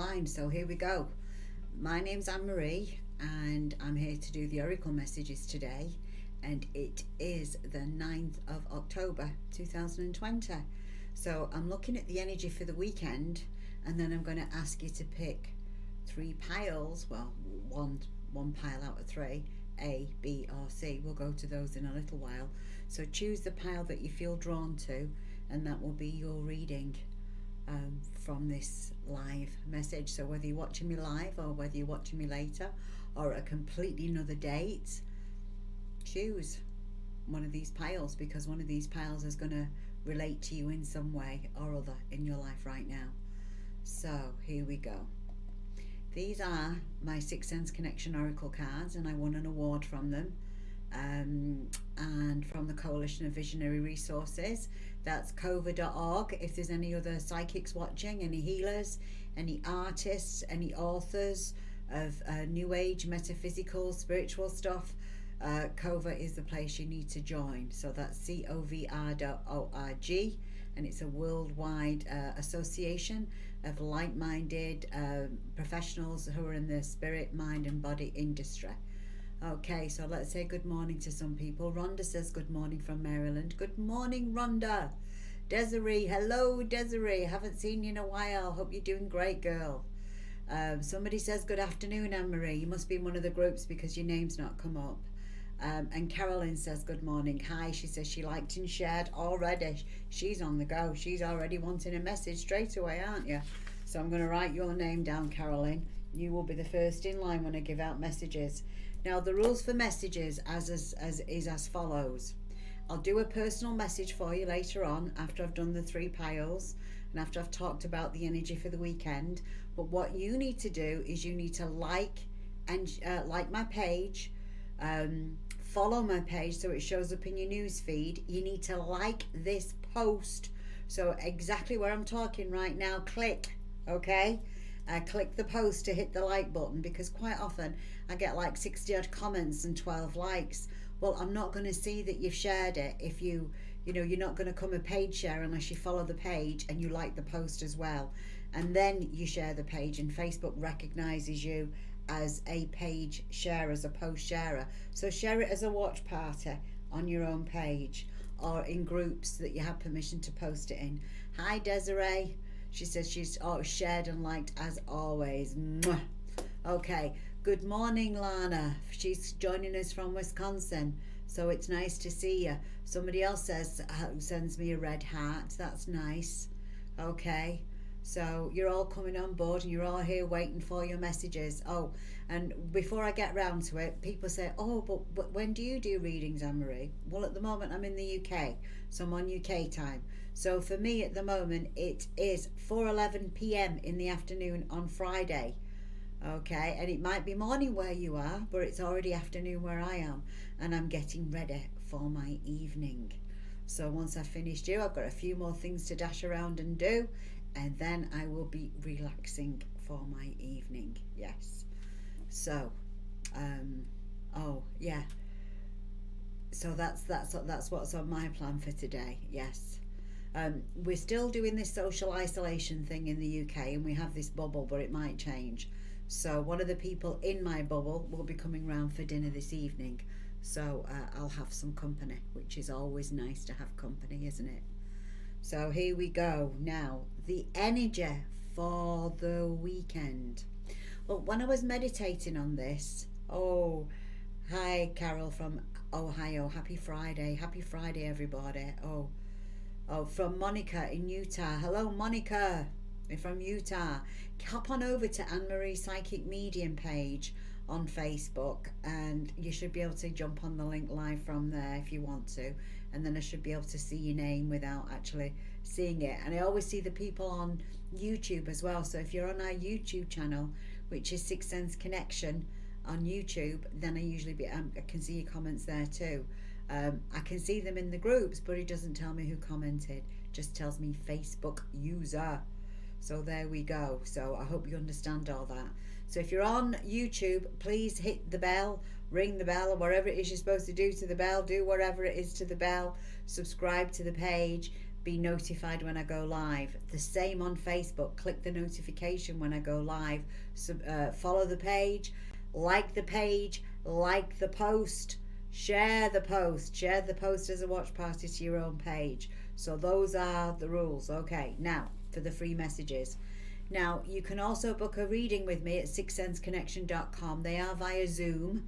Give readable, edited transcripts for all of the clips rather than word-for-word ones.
online. So here we go. My name's Annemarie and I'm here to do the Oracle messages today, and it is the 9th of October 2020. So I'm looking at the energy for the weekend, and then I'm going to ask you to pick three piles, well, one pile out of three, A, B or C. We'll go to those in a little while. So choose the pile that you feel drawn to, and that will be your reading from this live message. So whether you're watching me live or whether you're watching me later or at a completely another date, choose one of these piles, because one of these piles is going to relate to you in some way or other in your life right now. So here we go. These are my Sixth Sense Connection Oracle cards, and I won an award from them, and from the Coalition of Visionary Resources. That's cova.org. If there's any other psychics watching, any healers, any artists, any authors of new age, metaphysical, spiritual stuff, Cova is the place you need to join. So that's covr.org, and it's a worldwide association of like-minded professionals who are in the spirit, mind and body industry. Okay, so let's say good morning to some people. Rhonda says good morning from Maryland. Good morning, Rhonda. Desiree, hello Desiree, haven't seen you in a while. Hope you're doing great, girl. Somebody says good afternoon, Anne-Marie. You must be in one of the groups because your name's not come up. And Carolyn says good morning. Hi, she says she liked and shared already. She's on the go. She's already wanting a message straight away, aren't you? So I'm going to write your name down, Carolyn. You will be the first in line when I give out messages. Now the rules for messages is as follows. I'll do a personal message for you later on after I've done the three piles and after I've talked about the energy for the weekend. But what you need to do is you need to like my page, follow my page so it shows up in your news feed. You need to like this post. So exactly where I'm talking right now, click, okay? Click the post to hit the like button, because quite often I get like 60 odd comments and 12 likes. Well, I'm not going to see that you've shared it if you're not going to come a page share unless you follow the page and you like the post as well, and then you share the page, and Facebook recognizes you as a page share, as a post sharer. So share it as a watch party on your own page or in groups that you have permission to post it in. Hi Desiree. She says she's shared and liked as always. Mwah. Okay, good morning Lana. She's joining us from Wisconsin, so it's nice to see you. Somebody else says sends me a red heart. That's nice. Okay, so you're all coming on board and you're all here waiting for your messages. Oh, and before I get round to it, people say, oh, but when do you do readings, Anne-Marie? Well, at the moment I'm in the UK, so I'm on UK time. So for me at the moment it is 4:11 p.m. in the afternoon on Friday. Okay, and it might be morning where you are, but it's already afternoon where I am, and I'm getting ready for my evening. So once I've finished here, I've got a few more things to dash around and do, and then I will be relaxing for my evening. Yes. So oh yeah, so that's what's on my plan for today. Yes. We're still doing this social isolation thing in the UK, and we have this bubble, but it might change. So one of the people in my bubble will be coming round for dinner this evening. So I'll have some company, which is always nice to have company, isn't it? So here we go. Now, the energy for the weekend. Well, when I was meditating on this, oh, hi Carol from Ohio. Happy Friday. Happy Friday, everybody. Oh, from Monica in Utah. Hello, Monica from Utah. Hop on over to Anne-Marie Psychic Medium page on Facebook, and you should be able to jump on the link live from there if you want to, and then I should be able to see your name without actually seeing it. And I always see the people on YouTube as well. So if you're on our YouTube channel, which is Sixth Sense Connection on YouTube, then I can see your comments there too. I can see them in the groups, but it doesn't tell me who commented, just tells me Facebook user. So there we go. So I hope you understand all that. So if you're on YouTube, please hit the bell, ring the bell, or whatever it is you're supposed to do to the bell. Do whatever it is to the bell. Subscribe to the page. be notified when I go live. The same on Facebook. Click the notification when I go live. Follow the page, like the post, share the post as a watch party to your own page. So those are the rules. Okay, now for the free messages. Now you can also book a reading with me at sixsenseconnection.com. They are via Zoom,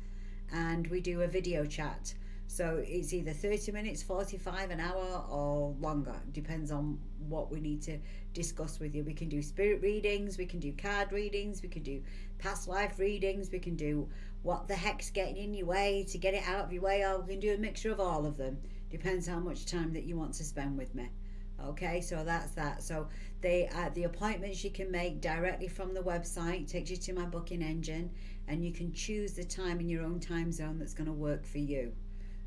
and we do a video chat. So it's either 30 minutes, 45, an hour, or longer. Depends on what we need to discuss with you. We can do spirit readings, we can do card readings, we can do past life readings, we can do what the heck's getting in your way to get it out of your way, or we can do a mixture of all of them. Depends how much time that you want to spend with me. Okay, so that's that. So the appointments you can make directly from the website, takes you to my booking engine, and you can choose the time in your own time zone that's going to work for you.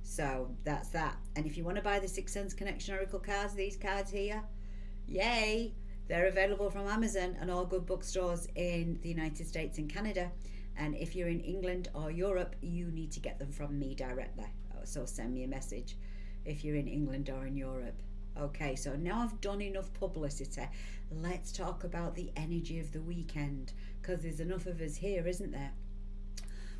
So that's that. And if you want to buy the Sixth Sense Connection Oracle cards, these cards here, yay, they're available from Amazon and all good bookstores in the United States and Canada. And if you're in England or Europe, you need to get them from me directly. So send me a message if you're in England or in Europe. Okay, so now I've done enough publicity. Let's talk about the energy of the weekend, because there's enough of us here, isn't there?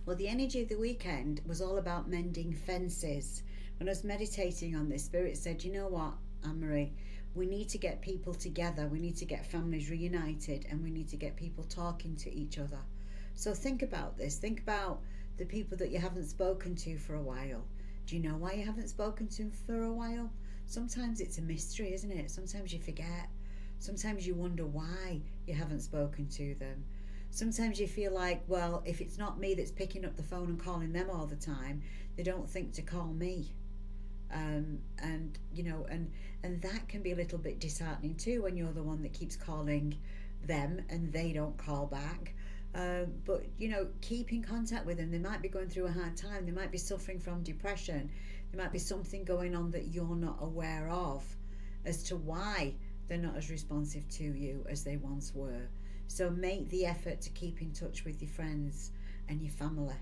Well, the energy of the weekend was all about mending fences. When I was meditating on this, Spirit said, you know what, Annemarie, we need to get people together, we need to get families reunited, and we need to get people talking to each other. So think about this. Think about the people that you haven't spoken to for a while. Do you know why you haven't spoken to them for a while? Sometimes it's a mystery, isn't it? Sometimes you forget. Sometimes you wonder why you haven't spoken to them. Sometimes you feel like, well, if it's not me that's picking up the phone and calling them all the time, they don't think to call me. And you know, and that can be a little bit disheartening too, when you're the one that keeps calling them and they don't call back. But you know, keep in contact with them. They might be going through a hard time. They might be suffering from depression. There might be something going on that you're not aware of as to why they're not as responsive to you as they once were. So make the effort to keep in touch with your friends and your family.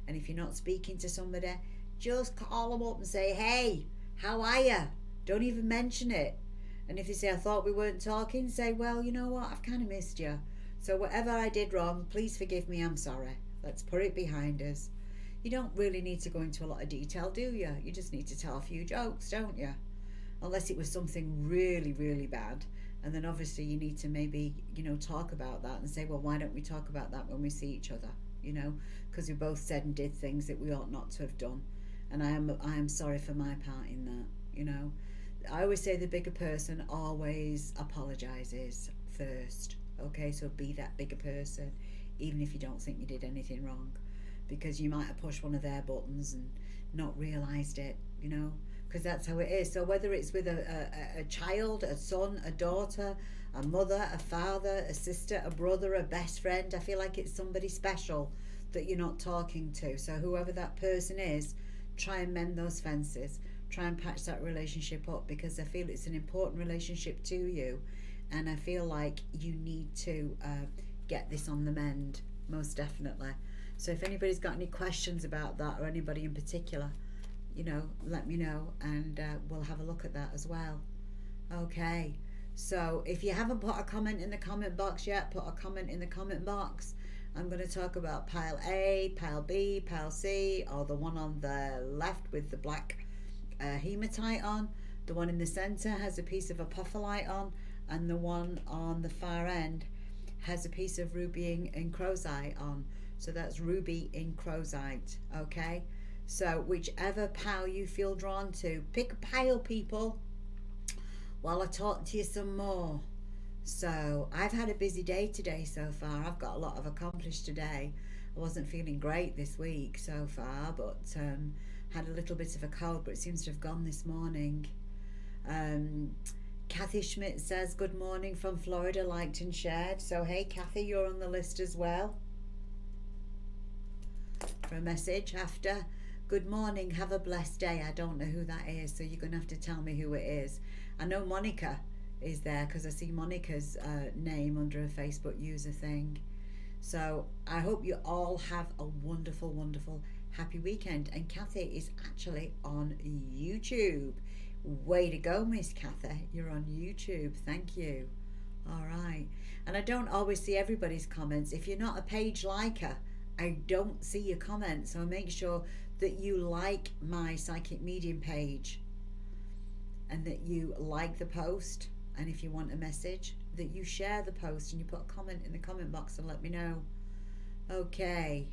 And if you're not speaking to somebody, just call them up and say, hey, how are you? Don't even mention it. And if they say, I thought we weren't talking, say, well, you know what, I've kind of missed you. So whatever I did wrong, please forgive me, I'm sorry. Let's put it behind us. You don't really need to go into a lot of detail, do you? You just need to tell a few jokes, don't you? Unless it was something really, really bad. And then obviously you need to maybe, you know, talk about that and say, well, why don't we talk about that when we see each other? You know, because we both said and did things that we ought not to have done. And I am sorry for my part in that, you know. I always say the bigger person always apologizes first. Okay, so be that bigger person, even if you don't think you did anything wrong, because you might have pushed one of their buttons and not realized it, you know, because that's how it is. So whether it's with a child, a son, a daughter, a mother, a father, a sister, a brother, a best friend, I feel like it's somebody special that you're not talking to. So whoever that person is, try and mend those fences, try and patch that relationship up, because I feel it's an important relationship to you, and I feel like you need to get this on the mend, most definitely. So if anybody's got any questions about that, or anybody in particular, you know, let me know, and we'll have a look at that as well. Okay, so if you haven't put a comment in the comment box yet, put a comment in the comment box. I'm going to talk about pile A, pile B, pile C, or the one on the left with the black hematite on. The one in the center has a piece of apophyllite on, and the one on the far end has a piece of ruby and crozite on. So that's ruby in crozite. Okay, so whichever pile you feel drawn to, pick a pile, people, while I talk to you some more. So I've had a busy day today so far. I've got a lot of accomplished today. I wasn't feeling great this week so far, but had a little bit of a cold, but it seems to have gone this morning. Kathy Schmidt says, good morning from Florida, liked and shared. So hey Kathy, you're on the list as well for a message after. Good morning, have a blessed day. I don't know who that is, so you're going to have to tell me who it is. I know Monica is there because I see Monica's name under a Facebook user thing. So I hope you all have a wonderful, wonderful, happy weekend. And Kathy is actually on YouTube, Way to go, Miss Cathy. You're on YouTube. Thank you. All right. And I don't always see everybody's comments. If you're not a page liker, I don't see your comments. So make sure that you like my Psychic Medium page and that you like the post. And if you want a message, that you share the post and you put a comment in the comment box and let me know. Okay.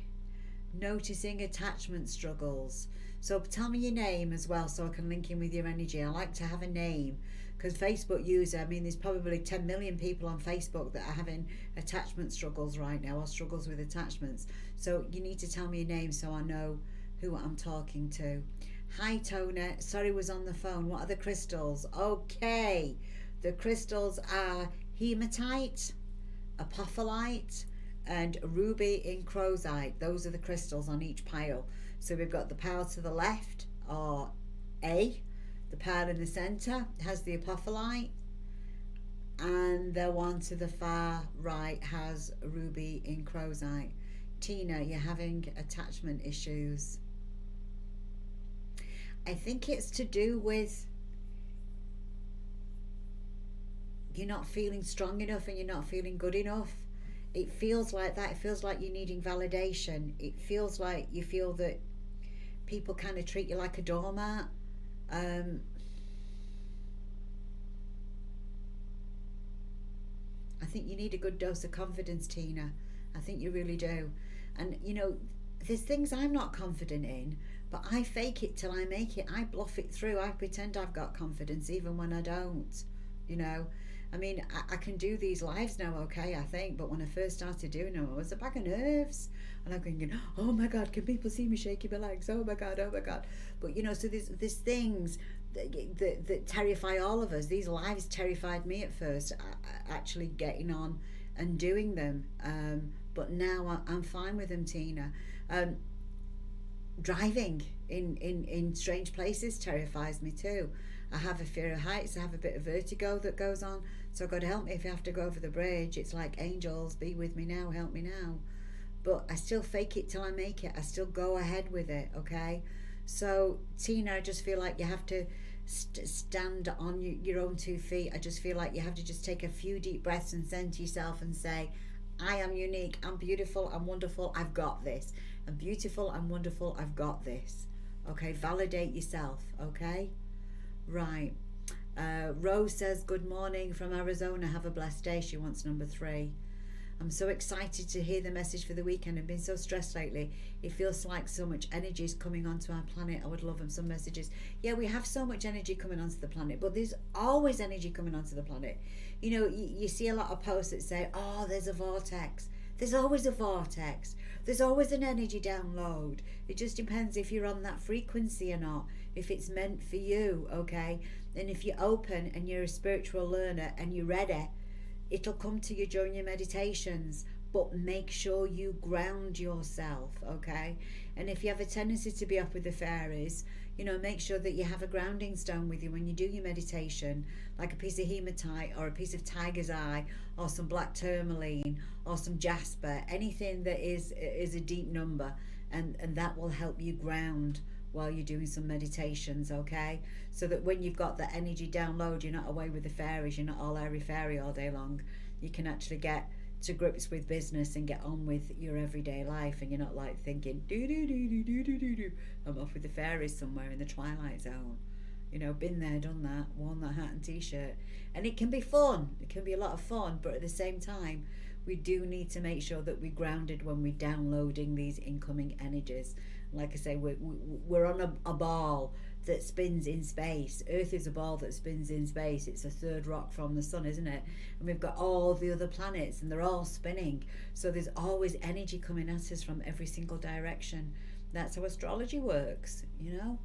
Noticing attachment struggles. So tell me your name as well so I can link in with your energy. I like to have a name because Facebook user, I mean, there's probably 10 million people on Facebook that are having attachment struggles right now, or struggles with attachments. So you need to tell me your name so I know who I'm talking to. Hi Tona, sorry was on the phone. What are the crystals? Okay, the crystals are hematite, apophyllite, and ruby incrosite. Those are the crystals on each pile. So we've got the pile to the left, or A. The pile in the centre has the apophyllite, and the one to the far right has ruby incrosite. Tina, you're having attachment issues. I think it's to do with you're not feeling strong enough and you're not feeling good enough. It feels like that. It feels like you're needing validation. It feels like you feel that people kind of treat you like a doormat. I think you need a good dose of confidence, Tina. I think you really do. And you know, there's things I'm not confident in, but I fake it till I make it. I bluff it through. I pretend I've got confidence even when I don't. You know, I mean, I can do these lives now, okay, I think, but when I first started doing them, I was a bag of nerves. And I'm thinking, oh my God, can people see me shaking my legs? Oh my God, oh my God. But, you know, so there's things that terrify all of us. These lives terrified me at first, actually getting on and doing them. But now I'm fine with them, Tina. Driving in strange places terrifies me too. I have a fear of heights. I have a bit of vertigo that goes on. So God help me if I have to go over the bridge. It's like angels, be with me now, help me now. But I still fake it till I make it. I still go ahead with it, okay? So Tina, I just feel like you have to stand on your own 2 feet. I just feel like you have to just take a few deep breaths and send to yourself and say, I am unique, I'm beautiful, I'm wonderful, I've got this. I'm beautiful, I'm wonderful, I've got this. Okay, validate yourself, okay? Right. Rose says, good morning from Arizona. Have a blessed day. She wants number 3. I'm so excited to hear the message for the weekend. I've been so stressed lately. It feels like so much energy is coming onto our planet. I would love some messages. Yeah, we have so much energy coming onto the planet, but there's always energy coming onto the planet. You know, you see a lot of posts that say, oh, there's a vortex. There's always a vortex. There's always an energy download. It just depends if you're on that frequency or not, if it's meant for you, okay? And if you're open and you're a spiritual learner and you're ready, it'll come to you during your meditations, but make sure you ground yourself, okay? And if you have a tendency to be up with the fairies, you know, make sure that you have a grounding stone with you when you do your meditation, like a piece of hematite or a piece of tiger's eye or some black tourmaline or some jasper, anything that is a deep number, and that will help you ground while you're doing some meditations, okay? So that when you've got the energy download, you're not away with the fairies, you're not all airy-fairy all day long. You can actually get to grips with business and get on with your everyday life, and you're not like thinking, do, I'm off with the fairies somewhere in the twilight zone. You know, been there, done that, worn that hat and t-shirt. And it can be fun, it can be a lot of fun, but at the same time, we do need to make sure that we're grounded when we're downloading these incoming energies. Like I say, we're on a ball that spins in space. Earth is a ball that spins in space. It's a third rock from the sun, isn't it? And we've got all the other planets and they're all spinning. So there's always energy coming at us from every single direction. That's how astrology works, you know?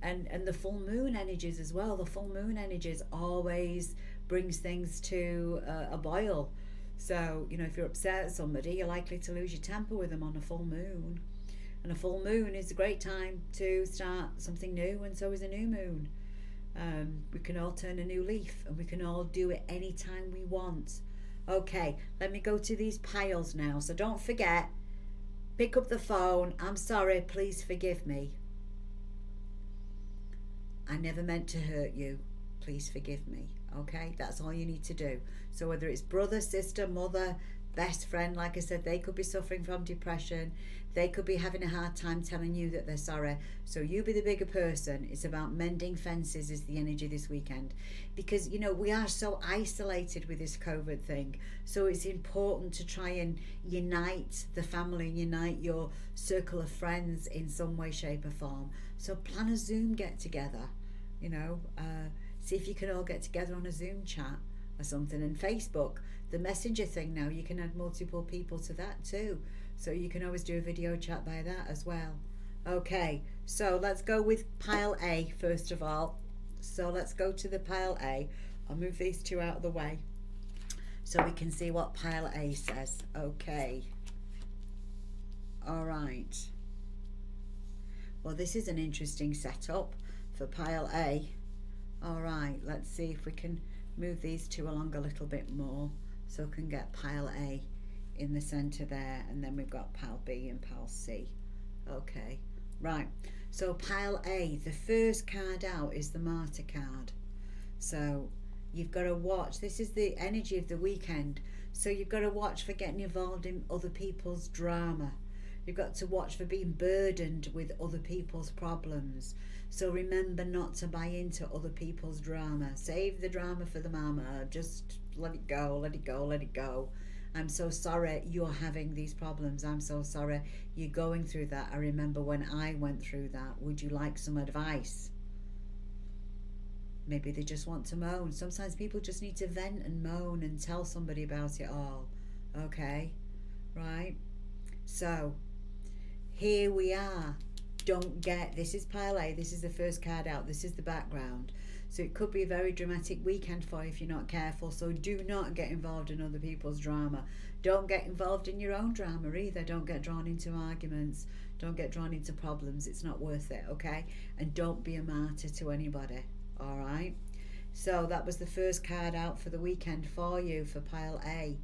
And the full moon energies as well. The full moon energies always brings things to a boil. So, you know, if you're upset at somebody, you're likely to lose your temper with them on a full moon. And a full moon is a great time to start something new, and so is a new moon. We can all turn a new leaf, and we can all do it anytime we want. Okay, let me go to these piles now. So don't forget, pick up the phone. I'm sorry, please forgive me. I never meant to hurt you. Please forgive me. Okay, that's all you need to do. So whether it's brother, sister, mother, best friend, like I said, they could be suffering from depression. They could be having a hard time telling you that they're sorry. So you be the bigger person. It's about mending fences is the energy this weekend. Because, you know, we are so isolated with this COVID thing. So it's important to try and unite the family, unite your circle of friends in some way, shape or form. So plan a Zoom get together, you know, see if you can all get together on a Zoom chat or something. And Facebook, the messenger thing now, you can add multiple people to that too. So you can always do a video chat by that as well. Okay, so let's go with pile A first of all. So let's go to the pile A. I'll move these two out of the way so we can see what pile A says. Okay. All right. Well, this is an interesting setup for pile A. All right, let's see if we can move these two along a little bit more so we can get pile A in the center there, and then we've got pile B and pile C. Okay, right, so pile A, the first card out is the martyr card. So you've got to watch, this is the energy of the weekend, so you've got to watch for getting involved in other people's drama. You've got to watch for being burdened with other people's problems. So remember not to buy into other people's drama. Save the drama for the mama. Just let it go, let it go, let it go. I'm so sorry you're having these problems. I'm so sorry you're going through that. I remember when I went through that. Would you like some advice? Maybe they just want to moan. Sometimes people just need to vent and moan and tell somebody about it all. Okay, right? So here we are. Don't get, this is pile A, this is the first card out, this is the background. So it could be a very dramatic weekend for you if you're not careful. So do not get involved in other people's drama. Don't get involved in your own drama either. Don't get drawn into arguments. Don't get drawn into problems. It's not worth it, okay? And don't be a martyr to anybody, all right? So that was the first card out for the weekend for you for pile A.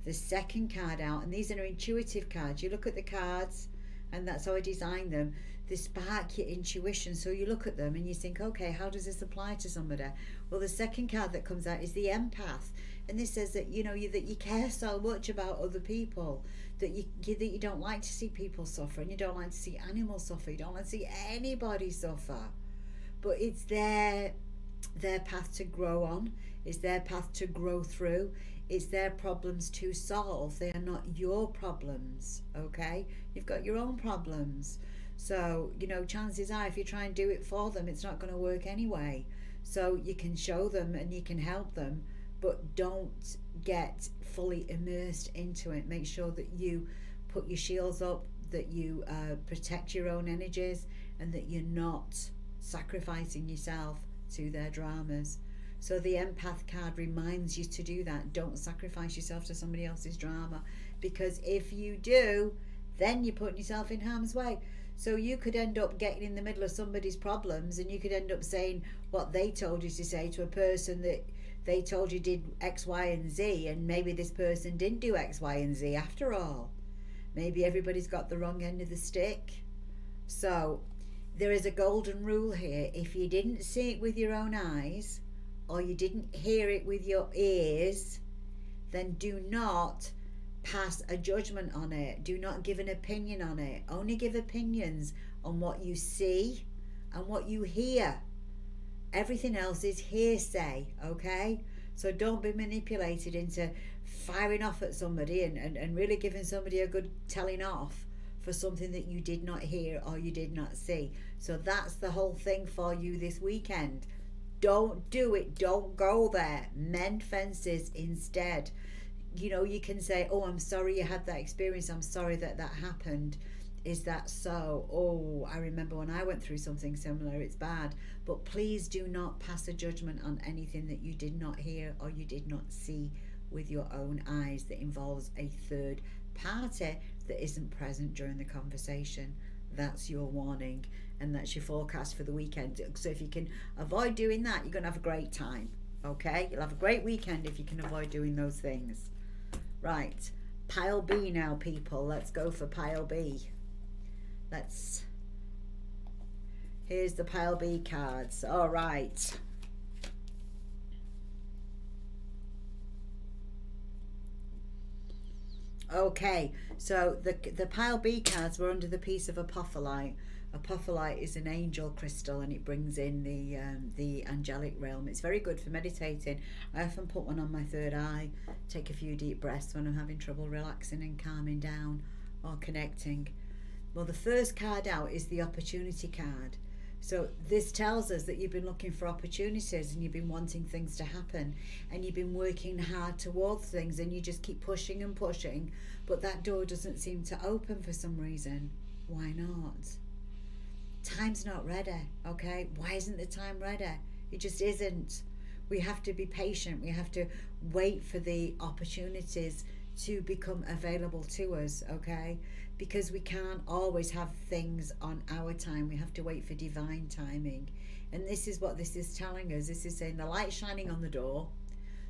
The second card out, and these are intuitive cards. You look at the cards, and that's how I designed them. They spark your intuition. So you look at them and you think, okay, how does this apply to somebody? Well, the second card that comes out is the empath. And this says that, you know, that you care so much about other people, that you don't like to see people suffer, and you don't like to see animals suffer, you don't like to see anybody suffer. But it's their path to grow on. It's their path to grow through. It's their problems to solve. They are not your problems, okay? You've got your own problems. So, you know, chances are if you try and do it for them, it's not going to work anyway. So you can show them and you can help them, but don't get fully immersed into it. Make sure that you put your shields up, that you protect your own energies, and that you're not sacrificing yourself to their dramas. So the empath card reminds you to do that. Don't sacrifice yourself to somebody else's drama, because if you do, then you're putting yourself in harm's way. So you could end up getting in the middle of somebody's problems, and you could end up saying what they told you to say to a person that they told you did X, Y, and Z, and maybe this person didn't do X, Y, and Z after all. Maybe everybody's got the wrong end of the stick. So there is a golden rule here. If you didn't see it with your own eyes, or you didn't hear it with your ears, then do not pass a judgment on it. Do not give an opinion on it. Only give opinions on what you see and what you hear. Everything else is hearsay, okay? So don't be manipulated into firing off at somebody and really giving somebody a good telling off for something that you did not hear or you did not see. So that's the whole thing for you this weekend. Don't do it. Don't go there. Mend fences instead. You know, you can say, oh, I'm sorry you had that experience. I'm sorry that happened. Is that so? Oh, I remember when I went through something similar. It's bad. But please do not pass a judgment on anything that you did not hear or you did not see with your own eyes that involves a third party that isn't present during the conversation. That's your warning, and that's your forecast for the weekend. So if you can avoid doing that, you're going to have a great time, okay? You'll have a great weekend if you can avoid doing those things. Right, pile B now, people. Let's go for pile B. Let's Here's the pile B cards. All right. Okay, so the pile B cards were under the piece of apophyllite. Apophyllite is an angel crystal, and it brings in the angelic realm. It's very good for meditating. I often put one on my third eye, take a few deep breaths when I'm having trouble relaxing and calming down or connecting. Well, the first card out is the opportunity card. So this tells us that you've been looking for opportunities and you've been wanting things to happen and you've been working hard towards things and you just keep pushing and pushing, but that door doesn't seem to open for some reason. Why not? Time's not ready, okay? Why isn't the time ready? It just isn't. We have to be patient. We have to wait for the opportunities to become available to us, okay? Because we can't always have things on our time. We have to wait for divine timing. And this is what this is telling us. This is saying the light's shining on the door,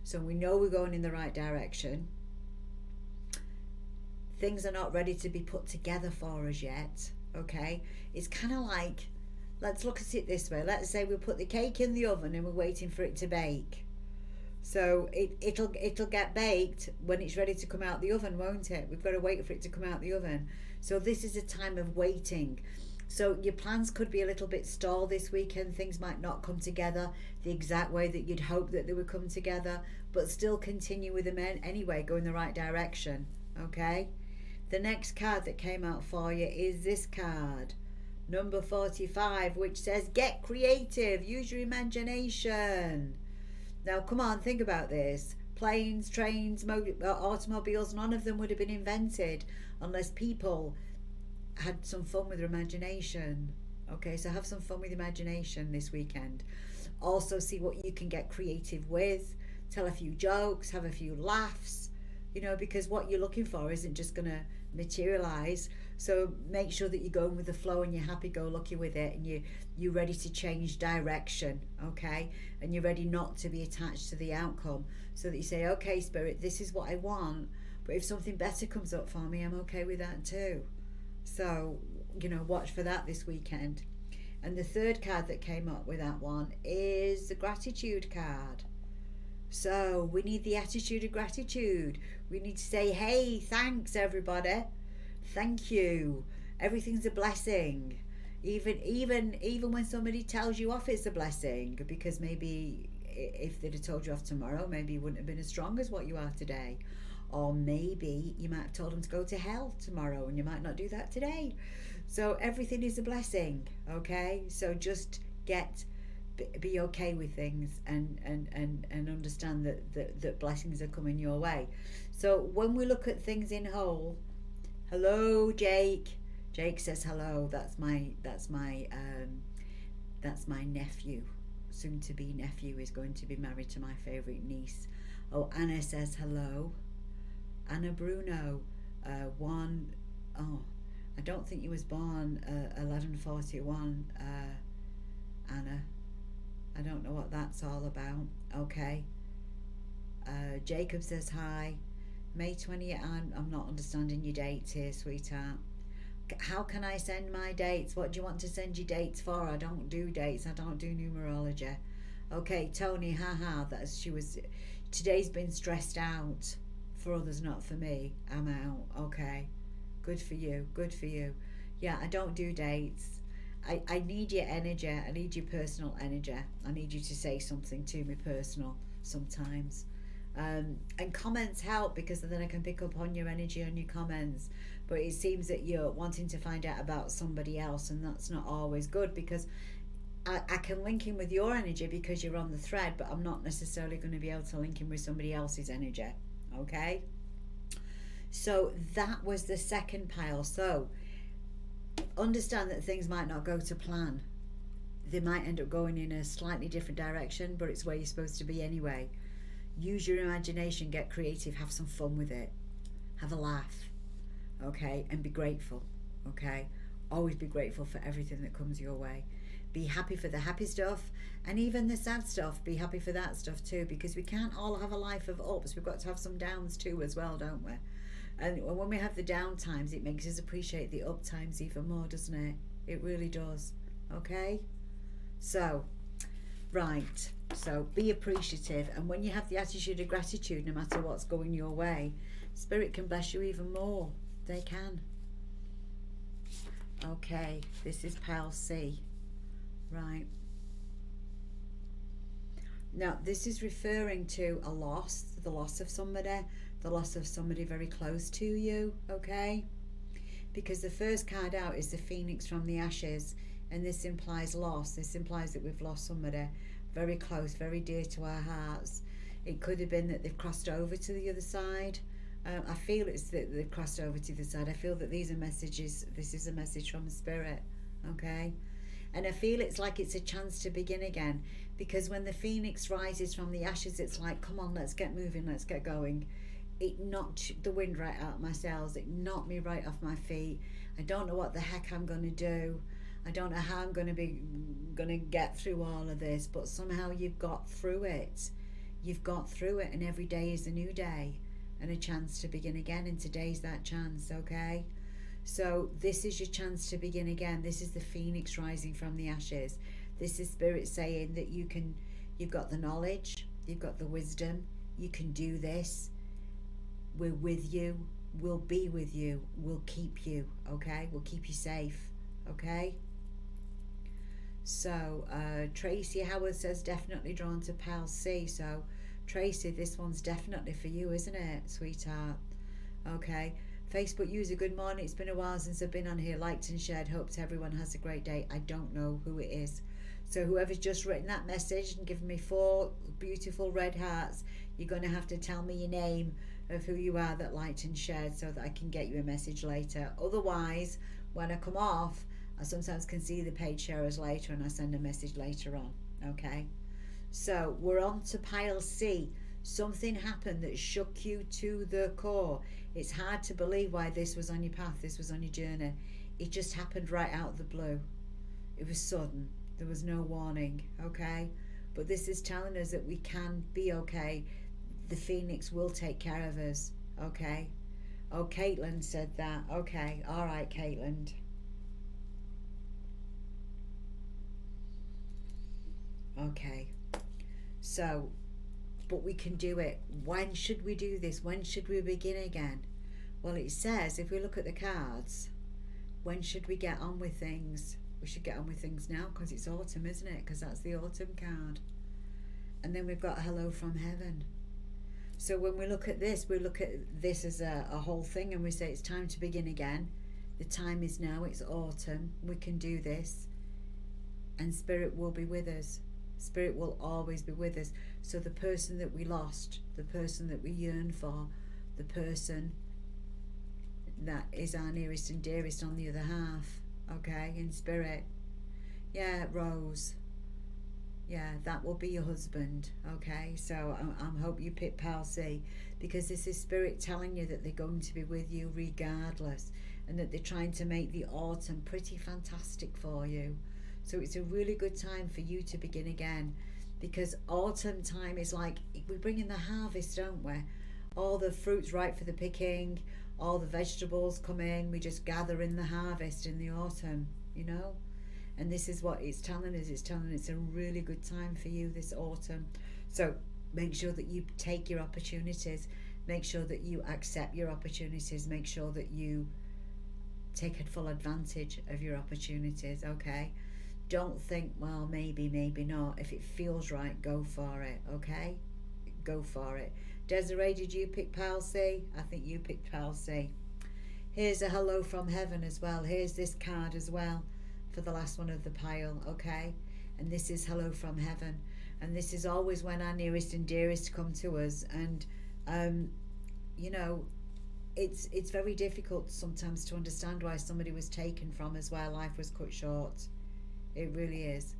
so we know we're going in the right direction. Things are not ready to be put together for us yet, okay? It's kind of like, let's look at it this way. Let's say we put the cake in the oven and we're waiting for it to bake. So it'll get baked when it's ready to come out the oven, won't it? We've got to wait for it to come out the oven. So this is a time of waiting. So your plans could be a little bit stalled this weekend. Things might not come together the exact way that you'd hope that they would come together, but still continue with them anyway, go in the right direction, okay? The next card that came out for you is this card, number 45, which says get creative, use your imagination. Now, come on, think about this. Planes, trains, automobiles, none of them would have been invented unless people had some fun with their imagination. Okay, so have some fun with imagination this weekend. Also, see what you can get creative with. Tell a few jokes, have a few laughs, because what you're looking for isn't just going to materialize. So make sure that you're going with the flow and you're happy-go-lucky with it, and you're ready to change direction, okay? And you're ready not to be attached to the outcome, so that you say, okay, Spirit, this is what I want, but if something better comes up for me, I'm okay with that too. So, watch for that this weekend. And the third card that came up with that one is the gratitude card. So we need the attitude of gratitude. We need to say, hey, thanks everybody. Thank you. Everything's a blessing. Even when somebody tells you off, it's a blessing, because maybe if they'd have told you off tomorrow, maybe you wouldn't have been as strong as what you are today. Or maybe you might have told them to go to hell tomorrow and you might not do that today. So everything is a blessing, okay? So just be okay with things and understand that blessings are coming your way. So when we look at things in whole, hello Jake says hello. That's my nephew, soon to be nephew, is going to be married to my favorite niece. Oh, Anna says hello. Anna Bruno, I don't think you was born 1141, Anna. I don't know what that's all about. Okay. Jacob says hi. May 20th. I'm not understanding your dates here, sweetheart. How can I send my dates? What do you want to send your dates for? I don't do dates. I don't do numerology. Okay, Tony, haha. Today's been stressed out. For others, not for me. I'm out. Okay. Good for you. Good for you. Yeah, I don't do dates. I need your energy. I need your personal energy. I need you to say something to me personal sometimes. And comments help, because then I can pick up on your energy on your comments. But it seems that you're wanting to find out about somebody else, and that's not always good, because I can link in with your energy because you're on the thread, but I'm not necessarily going to be able to link in with somebody else's energy. Okay? So that was the second pile. So understand that things might not go to plan. They might end up going in a slightly different direction, but it's where you're supposed to be anyway. Use your imagination, get creative, have some fun with it. Have a laugh, okay? And be grateful, okay? Always be grateful for everything that comes your way. Be happy for the happy stuff, and even the sad stuff, be happy for that stuff too, because we can't all have a life of ups. We've got to have some downs too as well, don't we? And when we have the down times, it makes us appreciate the up times even more, doesn't it? It really does. Okay? So, right. So be appreciative, and when you have the attitude of gratitude, no matter what's going your way, Spirit can bless you even more. They can. Okay, this is pile C. Right. Now, this is referring to a loss, the loss of somebody, the loss of somebody very close to you, okay? Because the first card out is the phoenix from the ashes, and this implies loss. This implies that we've lost somebody very close, very dear to our hearts. It could have been that they've crossed over to the other side. I feel it's that they've crossed over to the other side. I feel that these are messages. This is a message from Spirit, okay? And I feel it's like it's a chance to begin again, because when the phoenix rises from the ashes, it's like, come on, let's get moving, let's get going. It knocked the wind right out of my sails. It knocked me right off my feet. I don't know what the heck I'm going to do. I don't know how I'm going to get through all of this, but somehow you've got through it. You've got through it, and every day is a new day and a chance to begin again, and today's that chance, okay? So this is your chance to begin again. This is the phoenix rising from the ashes. This is Spirit saying that you've got the knowledge, you've got the wisdom, you can do this. We're with you, we'll be with you, we'll keep you, okay? We'll keep you safe, okay? So Tracy Howard says definitely drawn to pile C. So Tracy, this one's definitely for you, isn't it, sweetheart? Okay. Facebook user, good morning. It's been a while since I've been on here. Liked and shared. Hopes everyone has a great day. I don't know who it is. So whoever's just written that message and given me 4 beautiful red hearts, you're going to have to tell me your name of who you are that liked and shared, so that I can get you a message later. Otherwise, when I come off, I sometimes can see the page sharers later, and I send a message later on. Okay. So we're on to pile C. Something happened that shook you to the core. It's hard to believe why this was on your path, this was on your journey. It just happened right out of the blue. It was sudden. There was no warning, okay? But this is telling us that we can be okay. The phoenix will take care of us, okay? Oh, Caitlin said that. Okay, all right, Caitlin. Okay. So, but we can do it. When should we do this? When should we begin again? Well, it says, if we look at the cards, when should we get on with things? We should get on with things now, because it's autumn, isn't it? Because that's the autumn card. And then we've got hello from heaven. So when we look at this, we look at this as a whole thing, and we say it's time to begin again. The time is now. It's autumn. We can do this. And Spirit will be with us. Spirit will always be with us. So the person that we lost, the person that we yearn for, the person that is our nearest and dearest on the other half, okay, in spirit. Yeah, Rose. Yeah, that will be your husband, okay? So I hope you pick pile C, because this is Spirit telling you that they're going to be with you regardless, and that they're trying to make the autumn pretty fantastic for you. So it's a really good time for you to begin again, because autumn time is like, we bring in the harvest, don't we? All the fruit's ripe for the picking, all the vegetables come in, we just gather in the harvest in the autumn, you know? And this is what it's telling us. It's telling us it's a really good time for you this autumn. So make sure that you take your opportunities. Make sure that you accept your opportunities. Make sure that you take a full advantage of your opportunities, okay? Don't think, well, maybe, maybe not. If it feels right, go for it, okay? Go for it. Desiree, did you pick pile C? I think you picked pile C. Here's a hello from heaven as well. Here's this card as well for the last one of the pile, okay? And this is hello from heaven. And this is always when our nearest and dearest come to us. And, you know, it's very difficult sometimes to understand why somebody was taken from us, why life was cut short. It really is.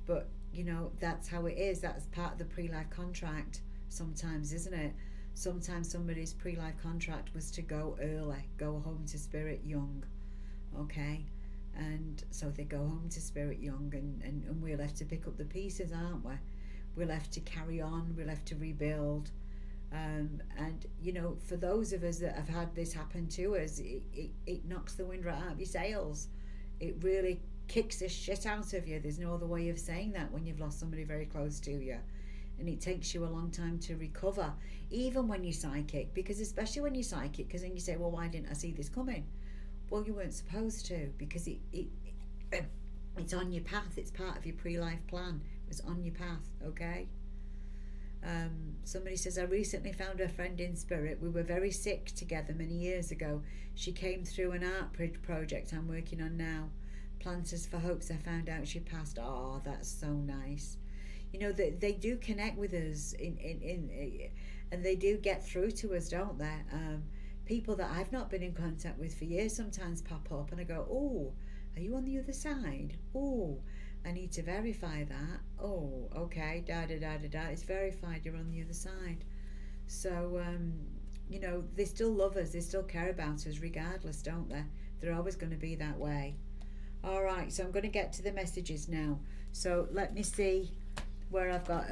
But, you know, that's how it is. That's part of the pre-life contract sometimes, isn't it? Sometimes somebody's pre-life contract was to go early, go home to spirit young, okay? And so they go home to spirit young, and we're left to pick up the pieces, aren't we? We're left to carry on, we're left to rebuild. And, you know, for those of us that have had this happen to us, it knocks the wind right out of your sails. It really kicks the shit out of you. There's no other way of saying that when you've lost somebody very close to you. And it takes you a long time to recover, even when you're psychic, because especially when you're psychic, because then you say, well, why didn't I see this coming? Well, you weren't supposed to, because it's on your path. It's part of your pre-life plan. It was on your path, okay? Somebody says, I recently found a friend in spirit. We were very sick together many years ago. She came through an art project I'm working on now. Planters for Hopes. I found out she passed. Oh, that's so nice. You know, they do connect with us and they do get through to us, don't they? People that I've not been in contact with for years sometimes pop up and I go, oh, are you on the other side? Oh, I need to verify that. Oh, okay, it's verified, you're on the other side. So, you know, they still love us, they still care about us regardless, don't they? They're always going to be that way. All right, so I'm going to get to the messages now. So let me see where I've got,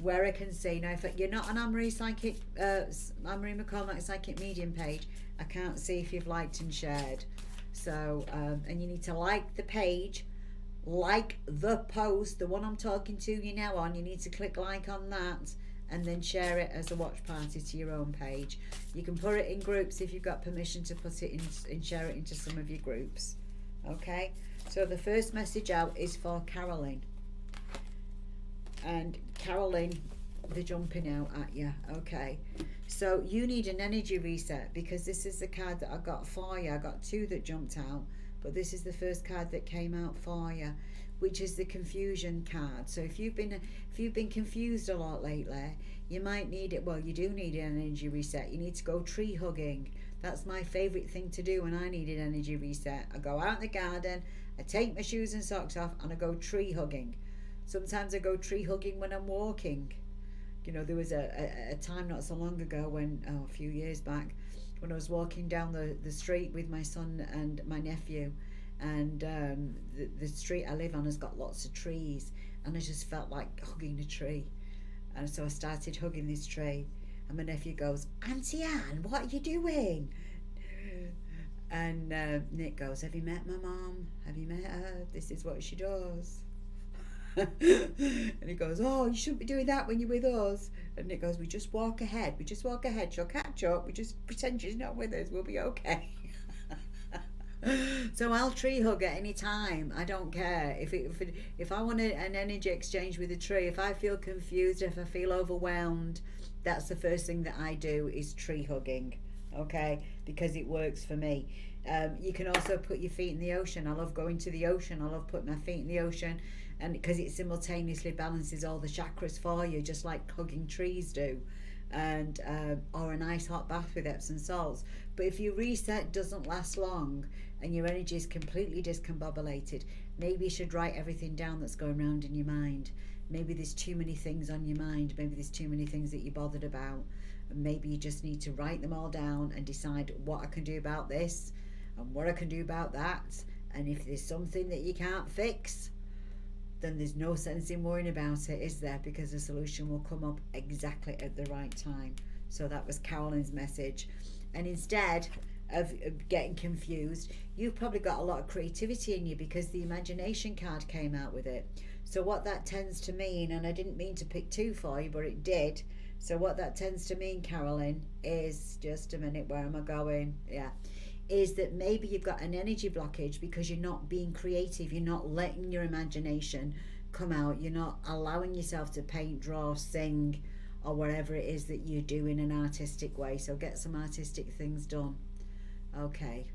where I can see. Now, if you're not on Annemarie Psychic, Annemarie McCormack Psychic Medium page, I can't see if you've liked and shared. So, and you need to like the page, like the post, the one I'm talking to you now on. You need to click like on that and then share it as a watch party to your own page. You can put it in groups if you've got permission to put it in and share it into some of your groups. Okay, so the first message out is for Carolyn. And Carolyn, they're jumping out at you. Okay, so you need an energy reset, because this is the card that I got for you. I got two that jumped out, but this is the first card that came out for you, which is the confusion card. So if you've been confused a lot lately, you might need it. Well, you do need an energy reset. You need to go tree hugging. That's my favorite thing to do when I need an energy reset. I go out in the garden, I take my shoes and socks off, and I go tree hugging. Sometimes I go tree hugging when I'm walking. You know, there was a time not so long ago when, a few years back, when I was walking down the street with my son and my nephew, and the street I live on has got lots of trees, and I just felt like hugging a tree. And so I started hugging this tree, and my nephew goes, Auntie Anne, what are you doing? And Nick goes, have you met my mum? Have you met her? This is what she does. And he goes, oh, you shouldn't be doing that when you're with us. And Nick goes, we just walk ahead, she'll catch up, we just pretend she's not with us, we'll be okay. So I'll tree hug at any time. I don't care if I want an energy exchange with a tree. If I feel confused, if I feel overwhelmed, that's the first thing that I do, is tree hugging. Okay, because it works for me. You can also put your feet in the ocean. I love going to the ocean. I love putting my feet in the ocean, and because it simultaneously balances all the chakras for you, just like hugging trees do. And or a nice hot bath with Epsom salts. But if your reset doesn't last long and your energy is completely discombobulated, maybe you should write everything down that's going around in your mind. Maybe there's too many things on your mind. Maybe there's too many things that you're bothered about. And maybe you just need to write them all down and decide what I can do about this and what I can do about that. And if there's something that you can't fix, then there's no sense in worrying about it, is there? Because the solution will come up exactly at the right time. So that was Carolyn's message. And instead of getting confused, you've probably got a lot of creativity in you, because the imagination card came out with it. So what that tends to mean, and I didn't mean to pick two for you, but it did. So what that tends to mean, Carolyn, is, just a minute, where am I going? Yeah. Is that maybe you've got an energy blockage because you're not being creative, you're not letting your imagination come out, you're not allowing yourself to paint, draw, sing, or whatever it is that you do in an artistic way. So get some artistic things done. Okay,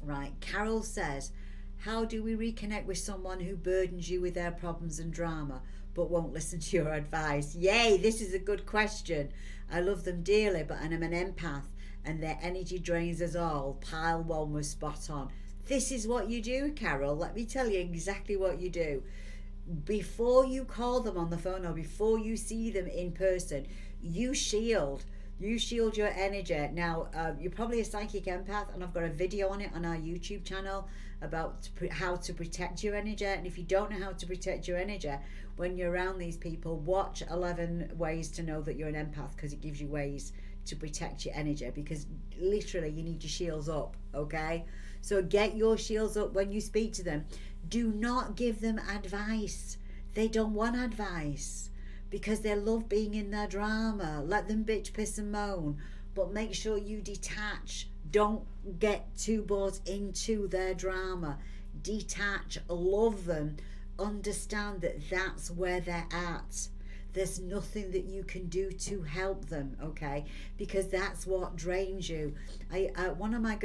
right. Carol says, how do we reconnect with someone who burdens you with their problems and drama but won't listen to your advice? Yay, this is a good question. I love them dearly, but I'm an empath and their energy drains us all. Pile one was spot on. This is what you do, Carol. Let me tell you exactly what you do. Before you call them on the phone or before you see them in person, you shield your energy. Now, you're probably a psychic empath, and I've got a video on it on our YouTube channel about how to protect your energy. And if you don't know how to protect your energy when you're around these people, watch 11 ways to know that you're an empath, because it gives you ways to protect your energy, because literally you need your shields up, okay? So get your shields up when you speak to them. Do not give them advice. They don't want advice because they love being in their drama. Let them bitch, piss and moan, but make sure you detach. Don't get too bought into their drama. Detach, love them, understand that that's where they're at. There's nothing that you can do to help them, okay? Because that's what drains you. One of my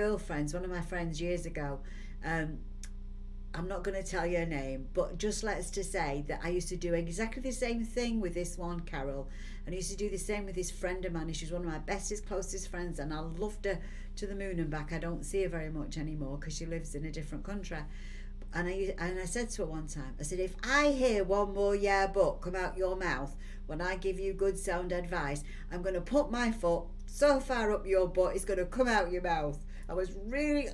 friends years ago, I'm not going to tell you her name, but just let's to say that I used to do exactly the same thing with this one, Carol. And I used to do the same with this friend of mine. She's one of my bestest, closest friends, and I loved her to the moon and back. I don't see her very much anymore because she lives in a different country. And I said to her one time, I said, if I hear one more yeah but come out your mouth when I give you good sound advice, I'm going to put my foot so far up your butt it's going to come out your mouth. I was really,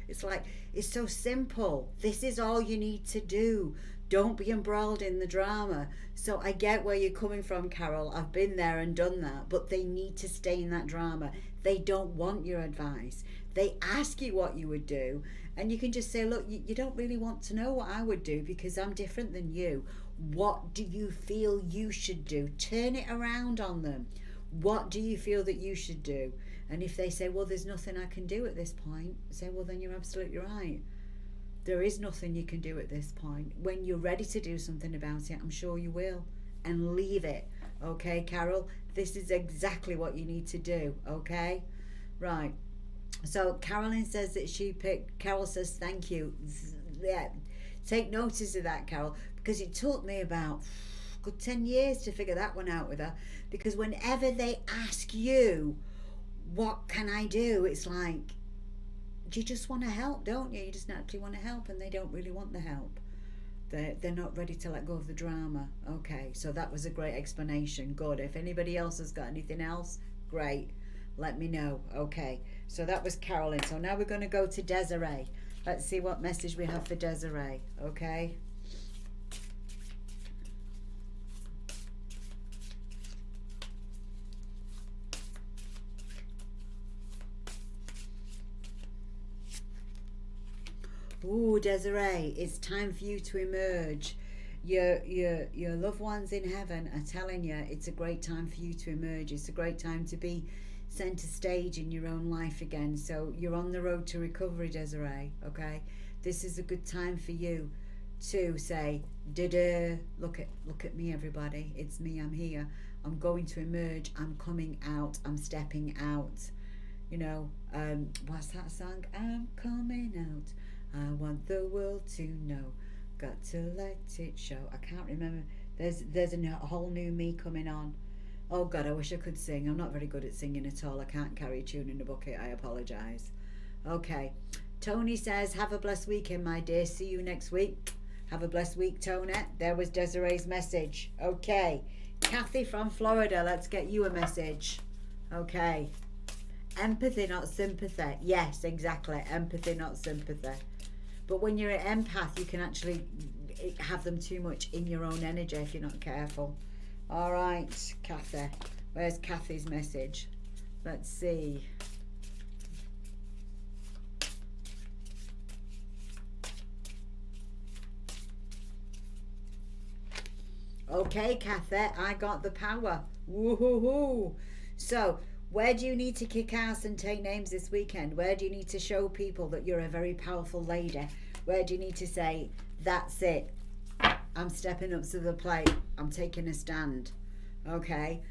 it's like, it's so simple. This is all you need to do. Don't be embroiled in the drama. So I get where you're coming from, Carol. I've been there and done that, but they need to stay in that drama. They don't want your advice. They ask you what you would do, and you can just say, look, you don't really want to know what I would do because I'm different than you. What do you feel you should do? Turn it around on them. What do you feel that you should do? And if they say, well, there's nothing I can do at this point, say, well, then you're absolutely right. There is nothing you can do at this point. When you're ready to do something about it, I'm sure you will. And leave it. Okay, Carol? This is exactly what you need to do. Okay? Right. So Carolyn says that she picked, Carol says, thank you. Yeah. Take notice of that, Carol, because it took me about good 10 years to figure that one out with her. Because whenever they ask you, what can I do? It's like, you just want to help, don't you? You just naturally want to help, and they don't really want the help. They're not ready to let go of the drama. Okay, so that was a great explanation. Good. If anybody else has got anything else, great. Let me know. Okay, so that was Carolyn. So now we're going to go to Desiree. Let's see what message we have for Desiree. Okay. Ooh, Desiree, it's time for you to emerge. Your loved ones in heaven are telling you it's a great time for you to emerge. It's a great time to be centre stage in your own life again. So you're on the road to recovery, Desiree, okay? This is a good time for you to say, da-da, look at me, everybody. It's me, I'm here. I'm going to emerge. I'm coming out. I'm stepping out. You know, what's that song? I'm coming out. I want the world to know. Got to let it show. I can't remember. There's a whole new me coming on. Oh God, I wish I could sing. I'm not very good at singing at all. I can't carry a tune in a bucket. I apologise. Okay. Tony says, have a blessed weekend, my dear. See you next week. Have a blessed week, Tony. There was Desiree's message. Okay. Kathy from Florida, let's get you a message. Okay. Empathy, not sympathy. Yes, exactly. Empathy, not sympathy. But when you're an empath, you can actually have them too much in your own energy if you're not careful. All right, Kathy. Where's Kathy's message? Let's see. Okay, Kathy, I got the power. Woohoo! So, where do you need to kick ass and take names this weekend? Where do you need to show people that you're a very powerful lady? Where do you need to say, that's it, I'm stepping up to the plate, I'm taking a stand, okay?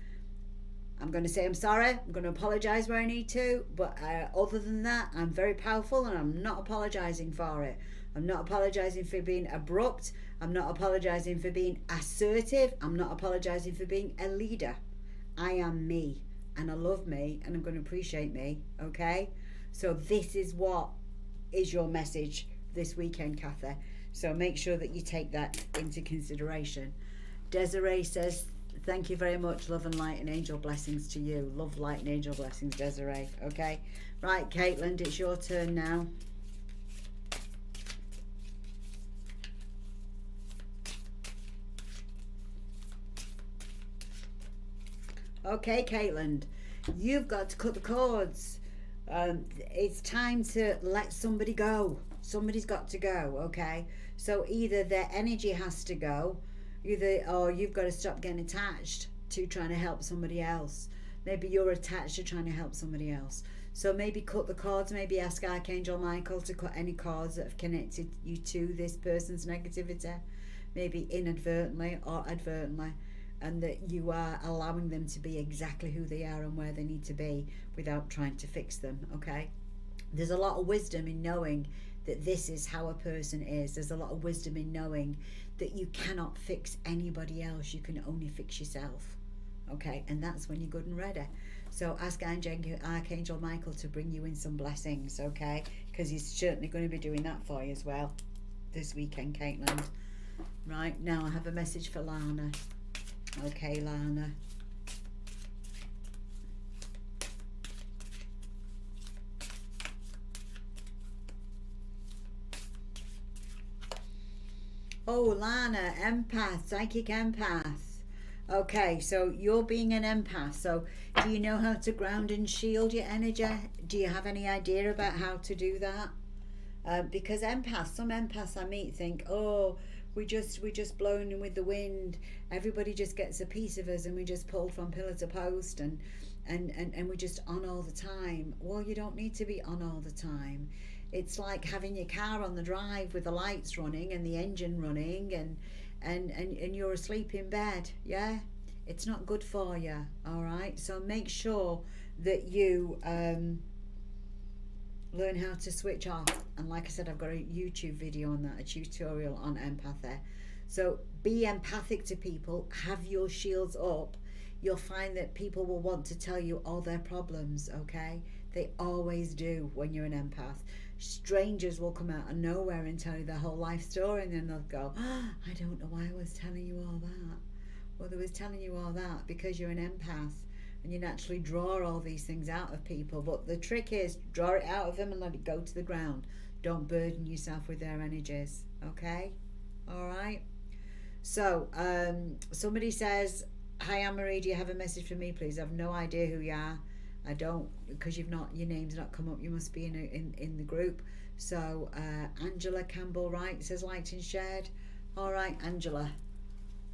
I'm going to say I'm sorry, I'm going to apologise where I need to, but other than that, I'm very powerful and I'm not apologising for it. I'm not apologising for being abrupt, I'm not apologising for being assertive, I'm not apologising for being a leader. I am me, and I love me, and I'm going to appreciate me, okay? So this is what is your message this weekend, Kathy. So make sure that you take that into consideration. Desiree says, thank you very much. Love and light and angel blessings to you. Love, light and angel blessings, Desiree. Okay. Right, Caitlin, it's your turn now. Okay, Caitlin. You've got to cut the cords. It's time to let somebody go. Somebody's got to go, okay? So either their energy has to go, either, or you've got to stop getting attached to trying to help somebody else. Maybe you're attached to trying to help somebody else. So maybe cut the cords, maybe ask Archangel Michael to cut any cords that have connected you to this person's negativity, maybe inadvertently or advertently, and that you are allowing them to be exactly who they are and where they need to be without trying to fix them, okay? There's a lot of wisdom in knowing that this is how a person is. There's a lot of wisdom in knowing that you cannot fix anybody else. You can only fix yourself, okay? And that's when you're good and ready. So ask Archangel Michael to bring you in some blessings, okay? Because he's certainly going to be doing that for you as well this weekend, Caitlin. Right, now I have a message for Lana. Okay, Lana. Oh, Lana, empath, psychic empath. Okay, so you're being an empath. So do you know how to ground and shield your energy? Do you have any idea about how to do that? Because empaths, some empaths I meet think, oh, we just blown in with the wind. Everybody just gets a piece of us, and we just pull from pillar to post, and we're just on all the time. Well, you don't need to be on all the time. It's like having your car on the drive with the lights running and the engine running, and you're asleep in bed. Yeah, it's not good for you. All right, so make sure that you learn how to switch off. And like I said, I've got a YouTube video on that, a tutorial on empathy. So be empathic to people, have your shields up. You'll find that people will want to tell you all their problems, okay? They always do when you're an empath. Strangers will come out of nowhere and tell you their whole life story, and then they'll go, oh, I don't know why I was telling you all that. Well, they was telling you all that because you're an empath, and you naturally draw all these things out of people. But the trick is, draw it out of them and let it go to the ground. Don't burden yourself with their energies, okay? All right? So, somebody says, hi, Annemarie, do you have a message for me, please? I have no idea who you are. I don't, because your name's not come up. You must be in the group. So, Angela Campbell Wright says, liked and shared. All right, Angela.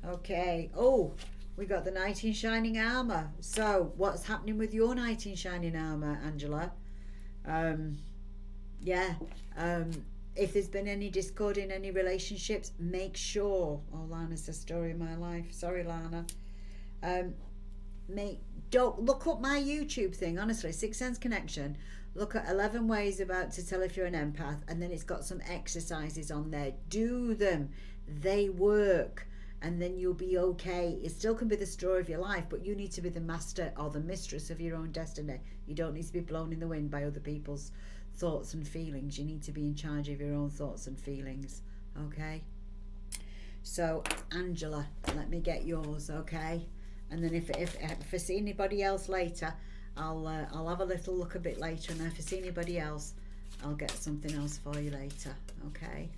Okay. Oh, we got the knight in shining armor. So what's happening with your knight in shining armor, Angela? If there's been any discord in any relationships, make sure. Oh, Lana's the story of my life. Sorry, Lana. Don't look up my YouTube thing, honestly, Sixth Sense Connection. Look at 11 ways about to tell if you're an empath, and then it's got some exercises on there. Do them. They work. And then you'll be okay. It still can be the story of your life, but you need to be the master or the mistress of your own destiny. You don't need to be blown in the wind by other people's thoughts and feelings. You need to be in charge of your own thoughts and feelings, okay? So, Angela, let me get yours, okay? And then if I see anybody else later, I'll have a little look a bit later, and if I see anybody else, I'll get something else for you later, okay?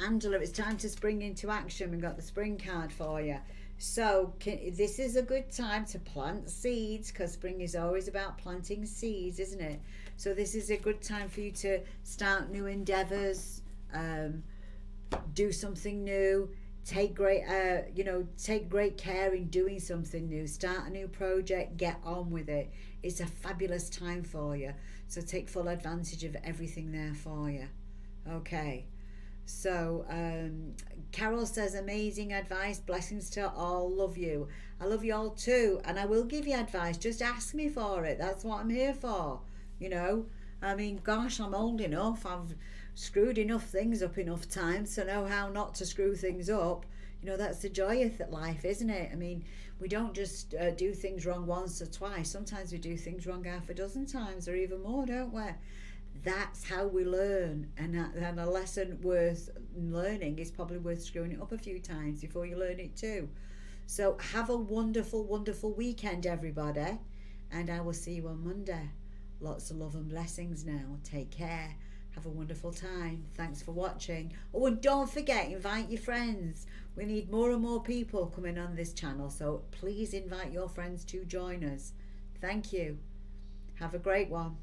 Angela, it's time to spring into action. We've got the spring card for you. So this is a good time to plant seeds, because spring is always about planting seeds, isn't it? So this is a good time for you to start new endeavors, do something new, take great care in doing something new, start a new project, get on with it. It's a fabulous time for you. So take full advantage of everything there for you. Okay. So Carol says, amazing advice, blessings to all, love you. I love you all too, and I will give you advice, just ask me for it. That's what I'm here for, you know. I mean, gosh, I'm old enough, I've screwed enough things up enough times to know how not to screw things up. You know, that's the joy of life, isn't it? I mean, we don't just do things wrong once or twice. Sometimes we do things wrong half a dozen times or even more, don't we? That's how we learn, and a lesson worth learning is probably worth screwing it up a few times before you learn it too. So have a wonderful, wonderful weekend, everybody, and I will see you on Monday. Lots of love and blessings now. Take care. Have a wonderful time. Thanks for watching. Oh, and don't forget, invite your friends. We need more and more people coming on this channel, so please invite your friends to join us. Thank you. Have a great one.